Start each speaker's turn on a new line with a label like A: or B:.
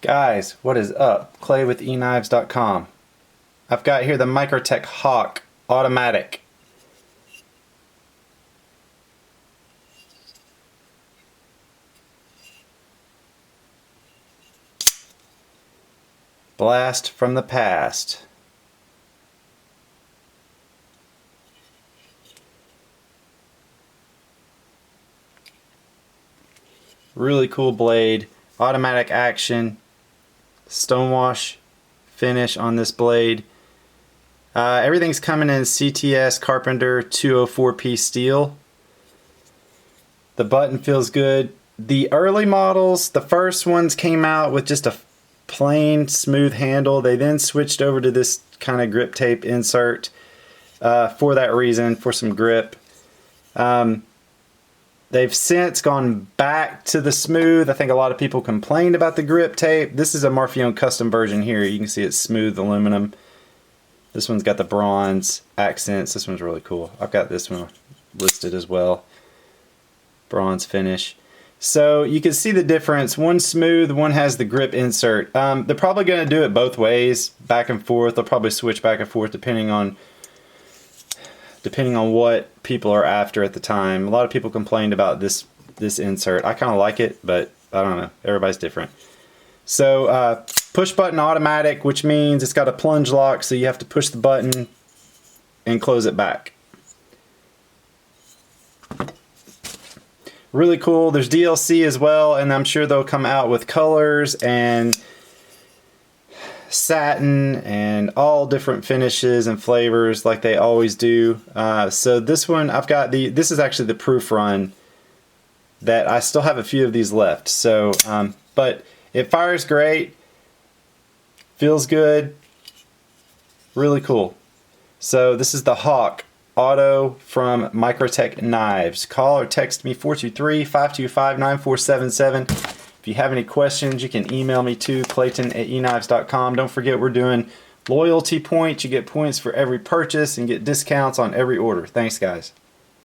A: Guys, what is up? Clay with eKnives.com. I've got here the Microtech Hawk automatic. Blast from the past. Really cool blade, automatic action, stonewash finish on this blade. Everything's coming in CTS Carpenter 204P steel. The button feels good. The early models, the first ones came out with just a plain smooth handle. They then switched over to this kind of grip tape insert for that reason, for some grip. They've since gone back to the smooth. I think a lot of people complained about the grip tape. This is a Marfione custom version here. You can see it's smooth aluminum. This one's got the bronze accents. This one's really cool. I've got this one listed as well. Bronze finish. So you can see the difference. One smooth, one has the grip insert. They're probably going to do it both ways, back and forth. They'll probably switch back and forth depending on what people are after at the time. A lot of people complained about this insert. I kind of like it, but I don't know. Everybody's different. So push button automatic, which means it's got a plunge lock, so you have to push the button and close it back. Really cool. There's DLC as well, and I'm sure they'll come out with colors and satin and all different finishes and flavors like they always do. So this one, I've got this is actually the proof run that I still have a few of these left. So, but it fires great, feels good, really cool. So this is the Hawk Auto from Microtech Knives. Call or text me 423-525-9477. If you have any questions, you can email me too, clayton@eknives.com. Don't forget we're doing loyalty points. You get points for every purchase and get discounts on every order. Thanks, guys.